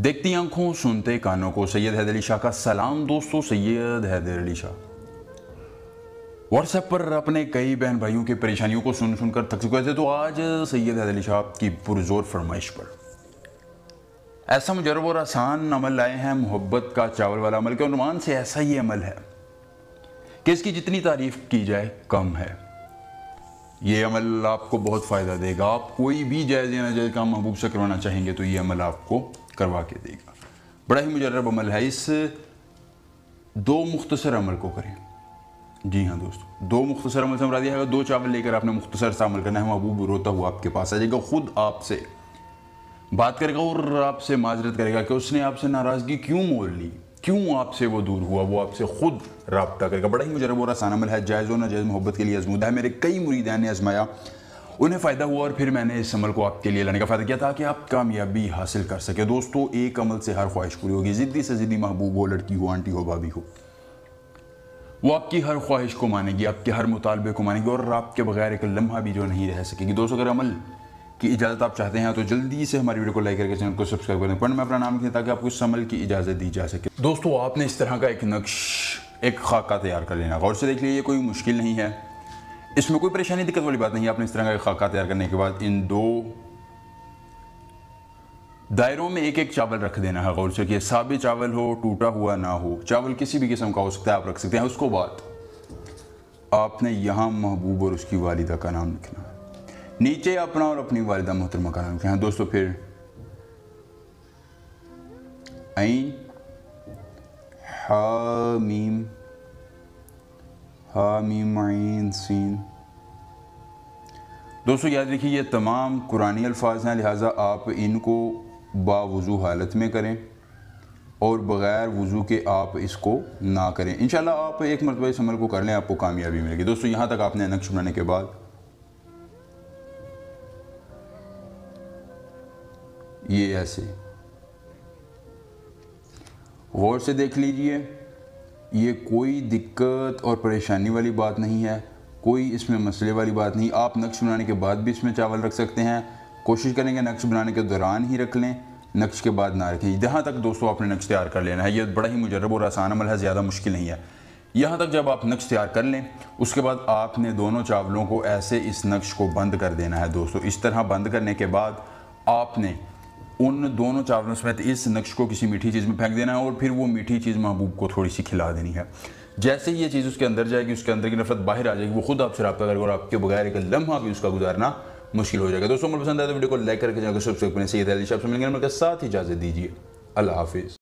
देखती आंखों सुनते कानों को, सैयद हैदर अली शाह का सलाम। दोस्तों, सैयद हैदर अली शाह व्हाट्सएप पर अपने कई बहन भाइयों की परेशानियों को सुन सुनकर थक चुके थे, तो आज सैयद हैदर अली शाह की पुरजोर फरमाइश पर ऐसा मुजरब और आसान अमल लाए हैं, मोहब्बत का चावल वाला अमल के उन्वान से। ऐसा ही अमल है कि इसकी जितनी तारीफ की जाए कम है। ये अमल आपको बहुत फ़ायदा देगा। आप कोई भी जायज़ या नाजायज़ काम महबूब से करवाना चाहेंगे तो ये अमल आपको करवा के देगा। बड़ा ही मुजर्रब अमल है। इस दो मुख्तसर अमल को करें। जी हाँ दोस्तों, दो मुख्तसर अमल से मुराद है, दो चावल लेकर आपने मुख्तसर सा अमल करना है। महबूब रोता हुआ आपके पास आ जाएगा, खुद आपसे बात करेगा और आपसे माजरत करेगा कि उसने आपसे नाराज़गी क्यों मोल ली, क्यों आपसे वो दूर हुआ। वो आपसे खुद राब्ता करेगा। बड़ा ही मुजरब और आसान अमल है। जायज़ और नाजायज़ मोहब्बत के लिए आज़मूदा है। मेरे कई मुरीदान ने आजमाया, उन्हें फ़ायदा हुआ और फिर मैंने इस अमल को आपके लिए लाने का फ़ायदा किया ताकि आप कामयाबी हासिल कर सके। दोस्तों, एक अमल से हर ख्वाहिश पूरी होगी। ज़िद्दी से ज़िद्दी महबूब हो, लड़की हो, आंटी हो, भाभी हो, वो आपकी हर ख्वाहिश को मानेगी, आपके हर मुतालबे को मानेगी और आपके बगैर एक लम्हा भी जो नहीं रह सकेगी। दोस्तों, अगर अमल की इजाज़त आप चाहते हैं तो जल्दी से हमारी वीडियो को लाइक करके चैनल को सब्सक्राइब कर दें। पढ़ में अपना नाम लिखें ताकि आपको इस अमल की इजाज़त दी जा सके। दोस्तों, आपने इस तरह का एक नक्श, एक खाका तैयार कर लेना। गौर से देख लीजिए, कोई मुश्किल नहीं है, इसमें कोई परेशानी दिक्कत वाली बात नहीं है। आपने इस तरह का एक खाका तैयार करने के बाद इन दो दायरों में एक एक चावल रख देना है। गौर से कि साबित चावल हो, टूटा हुआ ना हो, चावल किसी भी किस्म का हो सकता है, आप रख सकते हैं। उसको बाद आपने यहाँ महबूब और उसकी वालिदा का नाम लिखना है, नीचे अपना और अपनी वालिदा मोहतरमा का नाम लिखना है। दोस्तों, फिर ऐन हा मीम ऐन सीन। दोस्तों, याद रखिए ये तमाम कुरानी अल्फाज हैं, लिहाजा आप इनको बावुज़ू हालत में करें और बग़ैर वज़ू के आप इसको ना करें। इंशाल्लाह आप एक मरतबा इस अमल को कर लें, आपको कामयाबी मिलेगी। दोस्तों, यहाँ तक आपने नक्श बनाने के बाद ये ऐसे गौर से देख लीजिए, ये कोई दिक्कत और परेशानी वाली बात नहीं है, कोई इसमें मसले वाली बात नहीं। आप नक्श बनाने के बाद भी इसमें चावल रख सकते हैं। कोशिश करेंगे नक्श बनाने के दौरान ही रख लें, नक्श के बाद ना रखें। यहाँ तक दोस्तों आपने नक्श तैयार कर लेना है। ये बड़ा ही मुजर्रब और आसान अमल है, ज़्यादा मुश्किल नहीं है। यहाँ तक जब आप नक्श तैयार कर लें, उसके बाद आपने दोनों चावलों को ऐसे इस नक्श को बंद कर देना है। दोस्तों, इस तरह बंद करने के बाद आपने उन दोनों चावलों समेत इस नक्श को किसी मीठी चीज़ में फेंक देना है और फिर वो मीठी चीज़ महबूब को थोड़ी सी खिला देनी है। जैसे ही ये चीज़ उसके अंदर जाएगी, उसके अंदर की नफरत बाहर आ जाएगी, वो खुद आपसे रब्ता करेगा और आपके बगैर एक लम्हा भी उसका गुजारना मुश्किल हो जाएगा। दोस्तों, अगर पसंद आए तो वीडियो को लाइक करके सब्सक्राइब करें। सैयद हैदर अली शाह से मिलेंगे, साथ ही इजाज़त दीजिए। अल्लाह हाफिज़।